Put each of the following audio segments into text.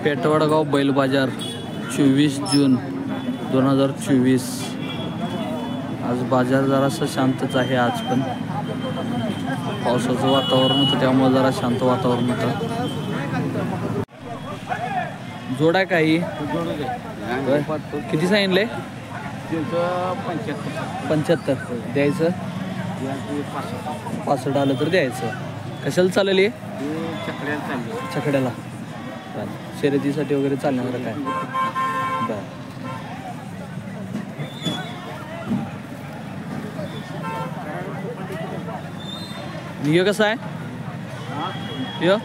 पेठवडगाव बैल बाजार 24 जून 2024। आज बाजार जरासं शांतच आहे। आज पण पावसाचं वातावरण होतं त्यामुळे जरा शांत वातावरण होतं। जोडा काही किती सांगितले? 75 द्यायचं। 65 आलं तर द्यायचं। कशाला चालेल हे? छकड्याला शर्यतीसाठी वगैरे चालणार काय? बरं यो कसा आहे? यो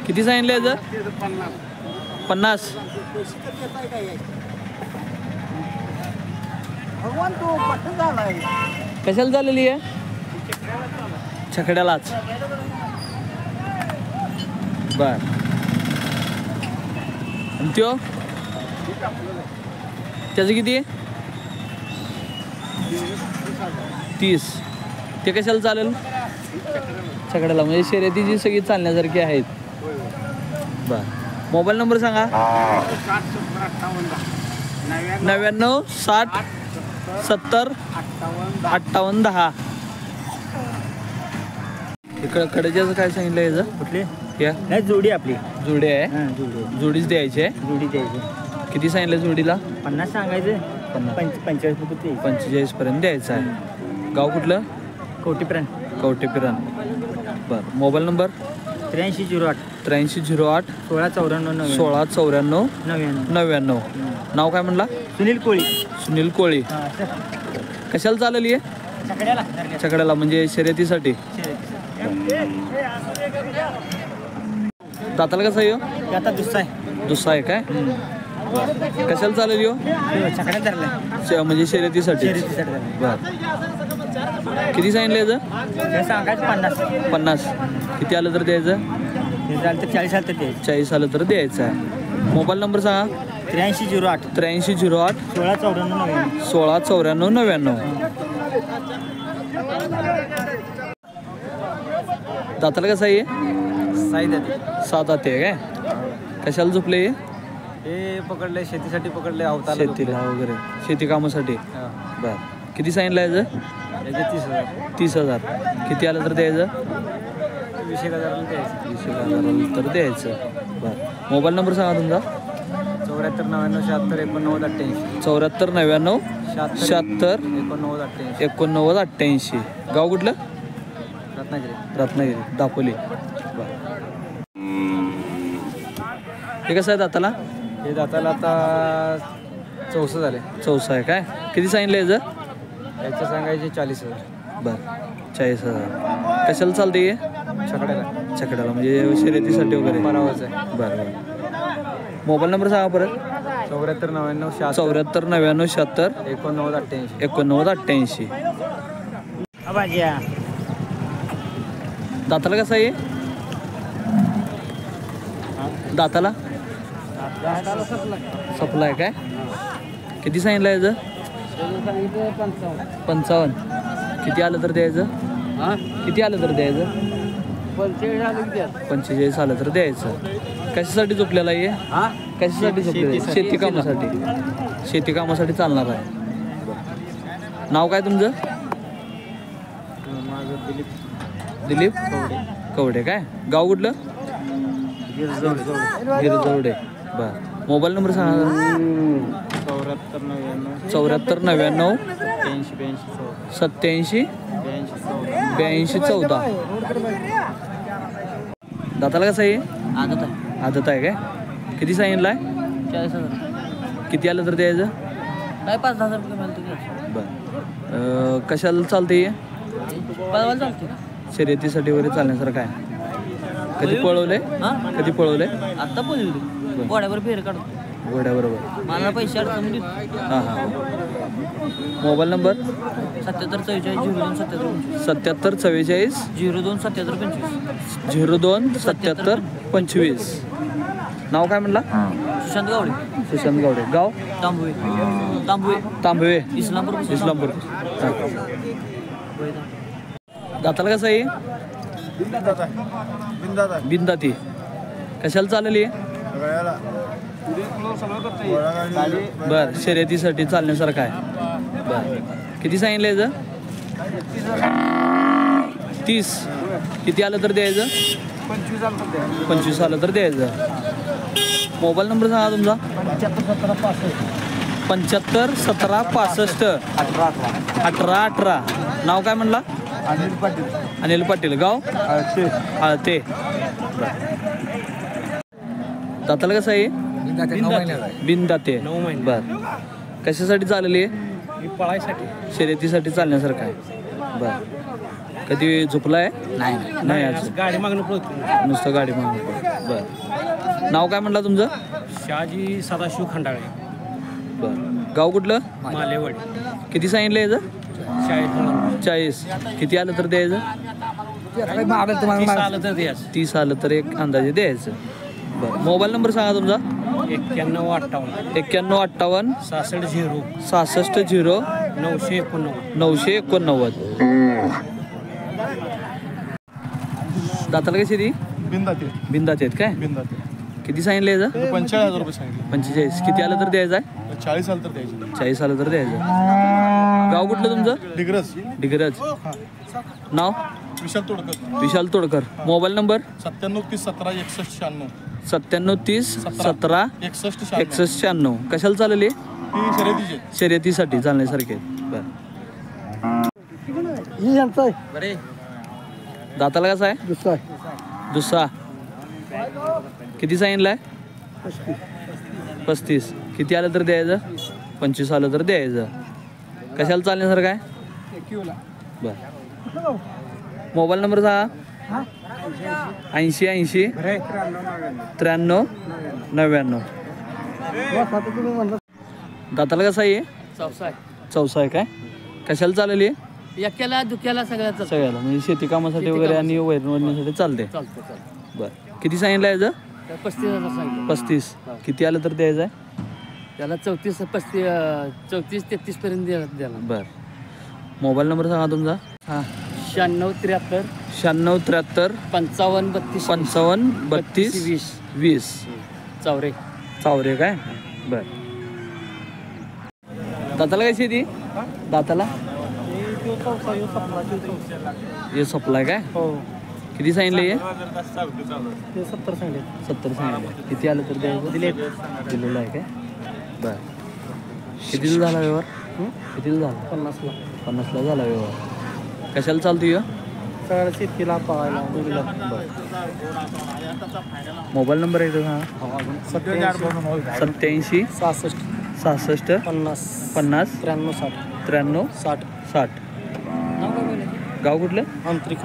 किती सांगितलं याचं? 50। कशाला झालेली आहे? छकड्यालाच। बर त्यो त्याचं किती आहे? 30। ते कशाला चालेल? छकड्याला म्हणजे शर्यतीची सगळी चालण्यासारखी आहेत। बर मोबाईल नंबर सांगा। 99 60 70 58 10। इकडं कडेच्याचं काय सांगितलं याचं? कुठले? या नाही जोडी आपली जोडी आहे। जोडीच द्यायची आहे। जोडी द्यायची। किती सांगितलं जोडीला? 50 सांगायचं। 45 रुपये 45 पर्यंत द्यायचं आहे। गाव कुठलं? कवटीप्रण। कवटेपिरण। बरं मोबाईल नंबर? 8308 8308 1694 99। नाव काय म्हणला? सुनील कोळी। सुनील कोळी। कशाला चालेल आहे? छकड्याला म्हणजे शर्यतीसाठी। दाताला कसं आहे? आता दुसरा आहे काय? कशाला चालेल यो? म्हणजे शर्यतीसाठी। बर किती सांगितलं याचं? सांगायचं 50। किती आलं तर द्यायचं? 40 आलं तर द्यायचं आहे। मोबाईल नंबर सांगा। 8308 8308 1694 99। दाताला कसं आहे? 7 आहे काय? कशाला झोपले? हे पकडले शेतीसाठी पकडले शेतीला वगैरे शेती कामासाठी। बर किती सांगितलं याचं? 30,000। किती आलं तर द्यायचं? 20,000 द्यायचं। 20,000 तर द्यायचं। बर मोबाईल नंबर सांगा तुमचा। 74 99 76 89 88 74 99 76 89 88। गाव कुठलं? रत्नागिरी दापोली। हे कसं आहे दाताला? हे दाताला आता 64 झाले। 64 आहे काय? किती सांगितलं याचं? याचं सांगायचे 40,000। बरं 40,000। कशाला चालते हे? छकड्याला म्हणजे शर्यतीसाठी वगैरे परावाच आहे। बरं मोबाईल नंबर सांगा परत। 74 99 74 99 76 89 88। दाताला कसं आहे? दाताला सपला आहे काय? किती सांगितलं याचं? 55। किती आलं तर द्यायचं? किती आलं तर द्यायचं? 45 आलं तर द्यायचं। कशासाठी झोपलेला आहे? कशासाठी झोपलेलं? शेती कामासाठी चालणार आहे। नाव काय तुमचं? माझं दिलीप कवडे काय? गाव कुठलं? गिरजवडे। बर मोबाईल नंबर सांगा। 74 99 87 82 14। दाताला कसं आहे? आदत आहे काय? किती सांगितलं आहे? 40,000। किती आलं तर द्यायचं? काय 5,000 रुपये मिळतो। बरं कशाला चालते? शर्यतीसाठी वगैरे चालण्यासारखं आहे। कधी पळवले? कधी पळवले? आता पळवले घोड्यावर फेर काढतो। घोड्याबरोबर मला पैसे अडचण देतो। हां मोबाईल नंबर? 77 44 02 77 44 02 77 25 02 77 25। नाव काय म्हणला? सुशांत गावडे। गाव? तांबवे इस्लामपूर। दाताला कसं आहे? बिंदाती। कशाला चालेल? बर शर्यतीसाठी चालण्यासारखं आहे. बर किती सांगितलं याचं? 30. किती आलं तर द्यायचं? 25 आलं तर द्यायचं. मोबाईल नंबर सांगा तुमचा. 75 17 65 18. नाव काय म्हणला? अनिल पाटील. गाव आळते. दाताला कसं आहे? बिनदाते. बर कशासाठी चाललेली आहे? शर्यतीसाठी चालण्यासारखं आहे. बर कधी झोपलाय? नाही आज गाडी मागणं पळतो. नुसतं गाडी मागून. बर नाव काय म्हणला तुमचं? शहाजी सदाशिव खंडाळे. बर गाव कुठलं? मालेवाडी. किती सांगितलं याचं? 40. 40. किती आलं तर द्यायचं? 30 आलं तर एक अंदाजे द्यायचं. बरं मोबाईल नंबर सांगा तुमचा. 9158 9158 66 0 989. 989. दाताला कशी ती? बिंदात आहेत काय? किती सांगितलं याचं? 45,000 रुपये सांगितले. 45. किती आलं तर द्यायचं आहे? 40 आलं तर द्यायचे. 40 आलं तर द्यायचं. गाव कुठलं तुमचं? डिग्रज. नाव? विशाल तोडकर. Mobile number? 97 30 17 61 96. 97 30 17 61 96. कशाला चालले? शर्यतीसाठी चालण्यासारखे. बरं दाताला कसा आहे? दुसरा. किती सांगितलंय? 35. किती आलं तर द्यायचं? 25 आलं तर द्यायचं. कशाला चालण्यासारखं आहे? बर मोबाईल नंबर सांगा. 80 80 93 99. दाताला कसा आहे? चौसा आहे काय? कशाला चाललेली आहे? एकाला दुख्याला सगळ्याला म्हणजे शेती कामासाठी वगैरे आणि वैरणवडण्यासाठी चालते. बर किती सांगितलं याचं? 35,000 सांगितलं. 35. किती आलं तर द्यायचं आहे? त्याला 34 33 पर्यंत द्याला. बर मोबाईल नंबर सांगा तुमचा. हां 96 73 96 73 55 32 55 32 20 चावरे काय? बर दाताला कशी ती? दाताला हे सप्लाय काय? किती सांगितलं हे? 70 सांगितले. 70 सांगितलं. किती आलं तर द्यायचं? दिलेलं आहे काय? बर कितीला झाला व्यवहार? कितीला झाला? 50ला झाला व्यवहार. कशाला चालतो ह्यो? सगळ्या शेतीला पाहायला. मोबाईल नंबर आहे का? 87 66 50 50 93 93 60 60. गाव कुठलं? आंतरिक